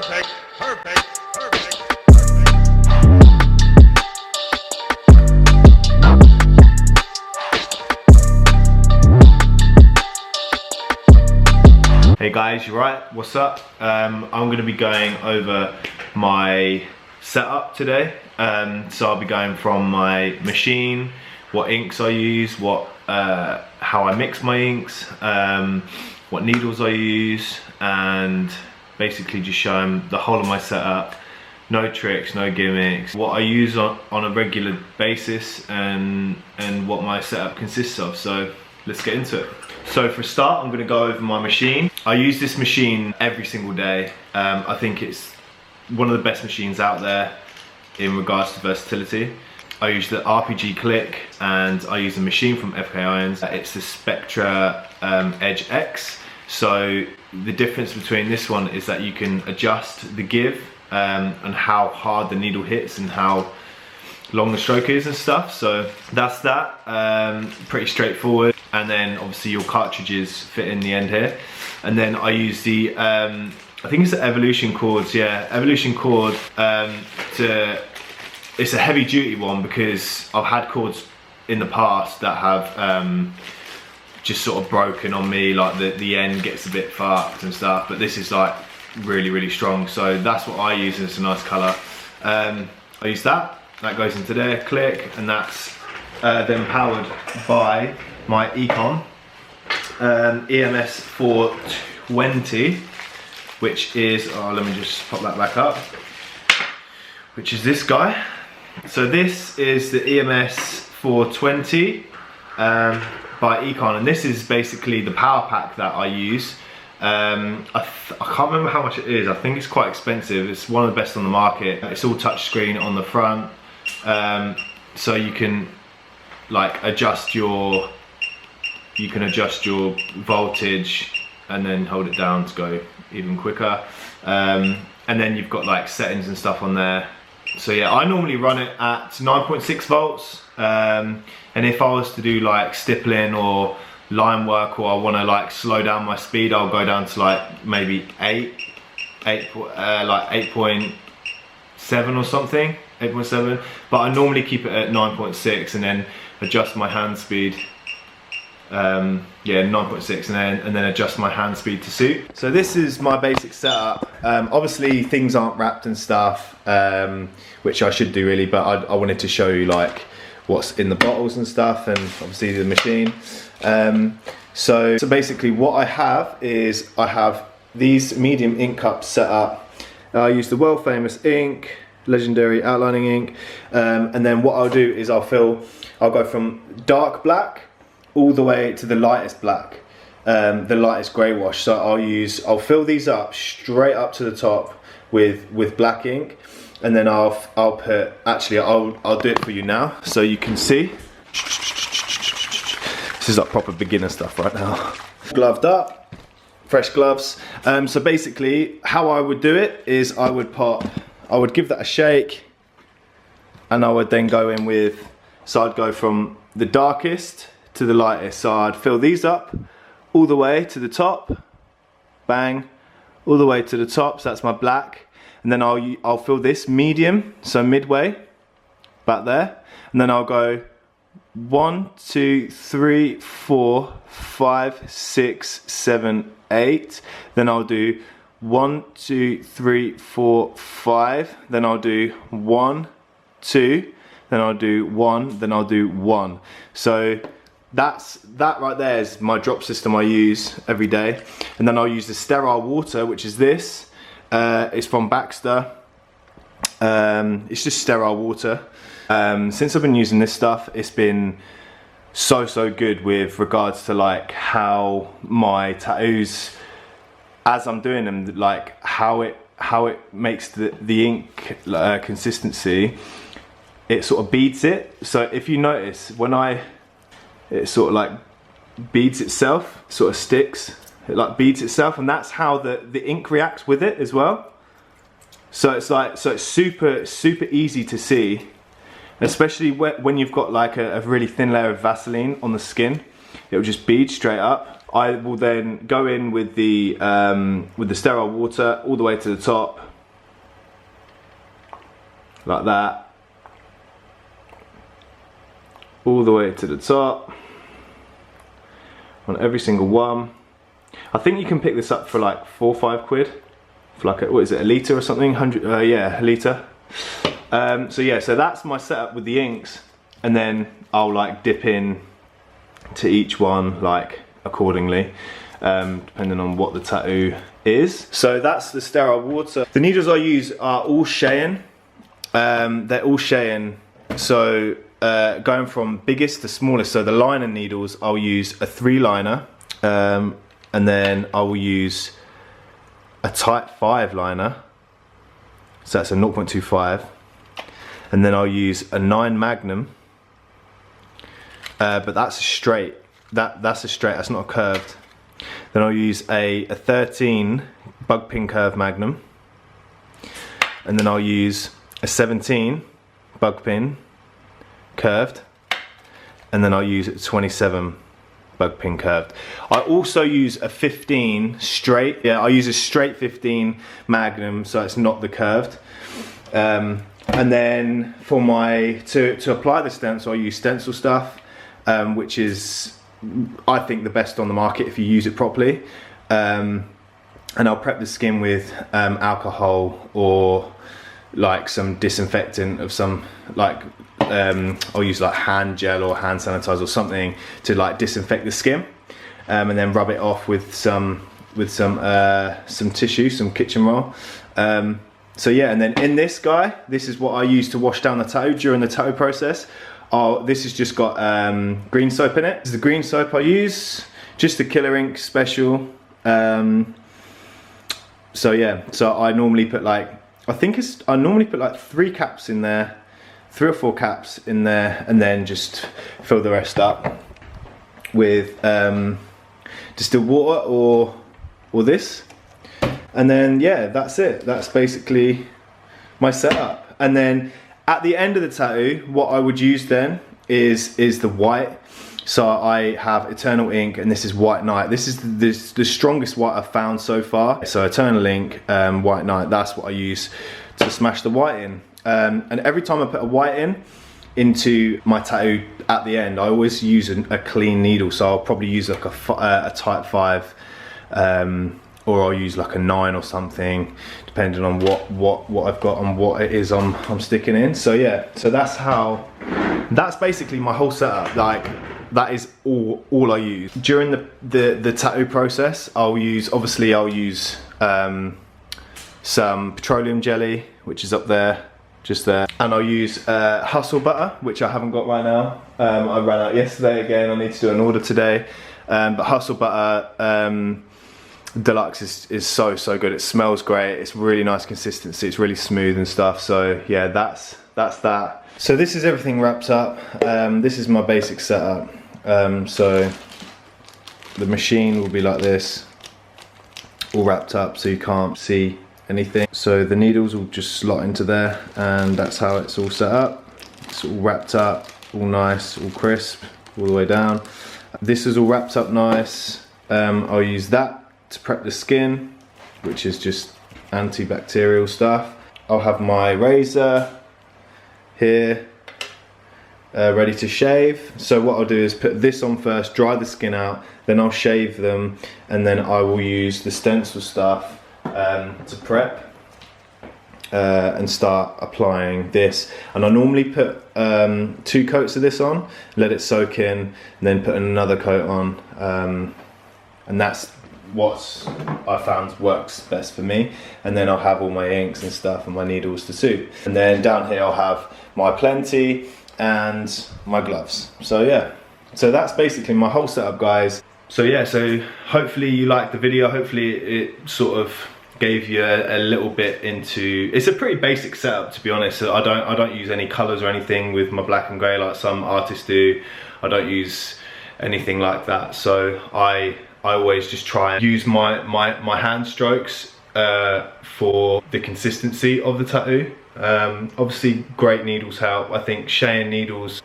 Perfect, perfect, perfect. Hey guys, you right? What's up? I'm going to be going over my setup today. So I'll be going from my machine, what inks I use, how I mix my inks, what needles I use, and basically just show them the whole of my setup. No tricks, no gimmicks, what I use on a regular basis, and what my setup consists of. So let's get into it. So for a start, I'm going to go over my machine. I use this machine every single day. I think it's one of the best machines out there in regards to versatility. I use the RPG Click, and I use a machine from FK Irons. It's the SPEKTRA Edge X. So the difference between this one is that you can adjust the give and how hard the needle hits and how long the stroke is and stuff. So that's that. Pretty straightforward. And then obviously your cartridges fit in the end here. And then I use the I think it's the Evolution cords, yeah, Evolution cord. It's a heavy duty one because I've had cords in the past that have just sort of broken on me, like the end gets a bit fucked and stuff, but this is like really strong, so that's what I use, and it's a nice colour. I use that goes into there, click, and that's then powered by my Econ EMS 420, which is, oh, let me just pop that back up, which is this guy. So this is the EMS 420 by Econ, and this is basically the power pack that I use. I can't remember how much it is. I think it's quite expensive. It's one of the best on the market. It's all touchscreen on the front, so you can like adjust your voltage and then hold it down to go even quicker. And then you've got like settings and stuff on there. So yeah, I normally run it at 9.6 volts. And if I was to do like stippling or line work, or I want to like slow down my speed, I'll go down to like maybe 8.7 or something, 8.7. But I normally keep it at 9.6 and then adjust my hand speed. Yeah, 9.6 and then adjust my hand speed to suit. So this is my basic setup. Obviously things aren't wrapped and stuff, which I should do really, but I wanted to show you like what's in the bottles and stuff, and obviously the machine. So basically what I have is I have these medium ink cups set up. I use the world famous ink, legendary outlining ink, and then what I'll do is I'll go from dark black all the way to the lightest black, the lightest grey wash. So I'll fill these up straight up to the top with black ink, and then I'll put, actually I'll do it for you now so you can see. This is like proper beginner stuff right now. Gloved up, fresh gloves. So basically how I would do it is I would give that a shake, and I would then go in with, so I'd go from the darkest to the lightest. So I'd fill these up all the way to the top, bang, all the way to the top. So that's my black, and then I'll fill this medium, so midway, back there, and then I'll go 1, 2, 3, 4, 5, 6, 7, 8. Then I'll do 1, 2, 3, 4, 5. Then I'll do 1, 2. Then I'll do 1. Then I'll do 1. So that right there is my drop system I use every day. And then I'll use the sterile water, which is this. It's from Baxter. It's just sterile water. Since I've been using this stuff, it's been so good with regards to like how my tattoos, as I'm doing them, like how it makes the ink consistency. It sort of beads it. So if you notice, when it sort of like beads itself, sort of sticks, it like beads itself, and that's how the ink reacts with it as well. So it's like, so it's super easy to see, especially when you've got like a really thin layer of Vaseline on the skin. It will just bead straight up. I will then go in with the sterile water all the way to the top, like that, all the way to the top on every single one. I think you can pick this up for like 4 or 5 quid for like what is it, a litre or something? 100, yeah, a litre. So yeah, so that's my setup with the inks, and then I'll like dip in to each one like accordingly, depending on what the tattoo is. So that's the sterile water. The needles I use are all Cheyenne. They're all Cheyenne. So going from biggest to smallest, so the liner needles, I'll use a 3 liner, and then I will use a type 5 liner, so that's a 0.25, and then I'll use a 9 magnum, but that's a straight, that's a straight, that's not a curved. Then I'll use a 13 bug pin curve magnum, and then I'll use a 17 bug pin curved, and then I'll use a 27 bug pin curved. I also use a 15 straight, yeah, I use a straight 15 magnum, so it's not the curved. And then for my, to apply the stencil, I use STENCIL stuff, which is, I think, the best on the market if you use it properly. And I'll prep the skin with alcohol or like some disinfectant of some, like I'll use like hand gel or hand sanitizer or something to like disinfect the skin, and then rub it off with some tissue, some kitchen roll. So yeah, and then in this guy, this is what I use to wash down the tattoo during the tattoo process. This has just got green soap in it. This is the green soap I use, just the KILLERINK special. So yeah, so I normally put like, I normally put like 3 caps in there, 3 or 4 caps in there, and then just fill the rest up with distilled water or this. And then yeah, that's it. That's basically my setup. And then at the end of the tattoo, what I would use then is the white. So I have Eternal Ink, and this is White Knight. This is the strongest white I've found so far. So Eternal Ink, White Knight, that's what I use to smash the white in. And every time I put a white into my tattoo at the end, I always use a clean needle. So I'll probably use like a type 5, or I'll use like a 9 or something, depending on what I've got and what it is I'm sticking in. So yeah, so that's basically my whole setup. Like, that is all I use. During the tattoo process, I'll use some petroleum jelly, which is up there, just there. And I'll use hustle butter, which I haven't got right now. I ran out yesterday again, I need to do an order today. But hustle butter, Deluxe is so good. It smells great, it's really nice consistency, it's really smooth and stuff. So yeah, that's that. So this is everything wrapped up. This is my basic setup. So the machine will be like this, all wrapped up so you can't see anything. So the needles will just slot into there, and that's how it's all set up. It's all wrapped up, all nice, all crisp, all the way down. This is all wrapped up nice. I'll use that to prep the skin, which is just antibacterial stuff. I'll have my razor here, ready to shave. So what I'll do is put this on first, dry the skin out, then I'll shave them, and then I will use the STENCIL stuff to prep and start applying this. And I normally put 2 coats of this on, let it soak in, and then put another coat on, and that's what I found works best for me. And then I'll have all my inks and stuff and my needles to suit. And then down here I'll have my plenty and my gloves. So yeah, so that's basically my whole setup, guys. So yeah, so hopefully you liked the video. Hopefully it sort of gave you a little bit into, it's a pretty basic setup, to be honest. So I don't use any colors or anything with my black and gray like some artists do. I don't use anything like that. So I always just try and use my hand strokes for the consistency of the tattoo. Obviously great needles help. I think Cheyenne needles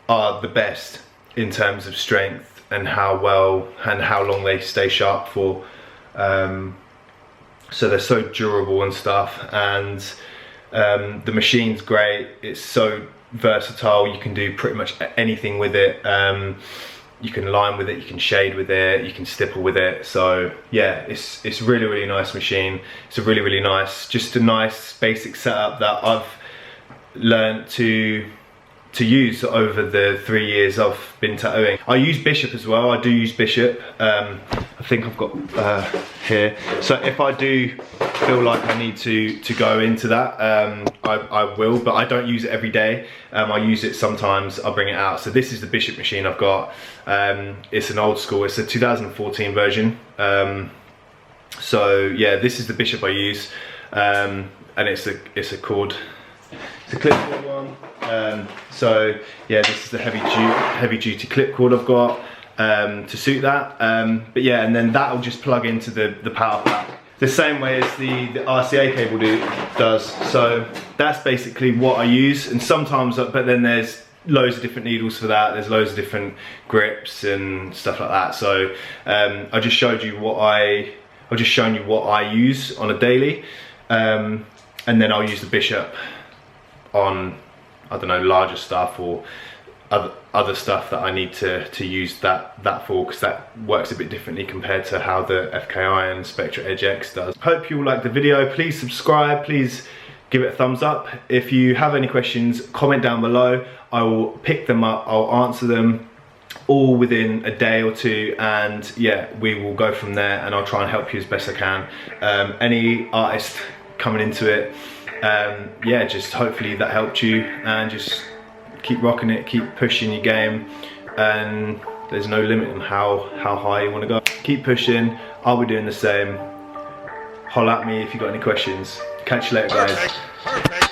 are the best in terms of strength and how well and how long they stay sharp for. So they're so durable and stuff, and The machine's great, it's so versatile, you can do pretty much anything with it. You can line with it, you can shade with it, you can stipple with it. So yeah, it's really, really nice machine. It's a really, really nice, just a nice basic setup that I've learned to use over the 3 years I've been tattooing. I use Bishop as well. I do use Bishop. I think I've got here. So if I do feel like I need to go into that, I will, but I don't use it every day. I use it sometimes, I'll bring it out. So this is the Bishop machine I've got. It's an old school, it's a 2014 version. So yeah, this is the Bishop I use. And it's a cord. It's a clipboard one. So yeah, this is the heavy duty clip cord I've got to suit that. But yeah, and then that'll just plug into the power pack the same way as the RCA cable does. So that's basically what I use. And sometimes, but then there's loads of different needles for that. There's loads of different grips and stuff like that. So I just showed you I've just shown you what I use on a daily, and then I'll use the Bishop on, I don't know, larger stuff or other stuff that I need to use that for, because that works a bit differently compared to how the FKI and Spectra Edge X does. Hope you all liked the video. Please subscribe, please give it a thumbs up. If you have any questions, comment down below. I will pick them up, I'll answer them all within a day or two, and yeah, we will go from there, and I'll try and help you as best I can. Any artist coming into it, yeah, just hopefully that helped you, and just keep rocking it, keep pushing your game, and there's no limit on how high you want to go. Keep pushing, I'll be doing the same. Holler at me if you got any questions. Catch you later, guys. Perfect.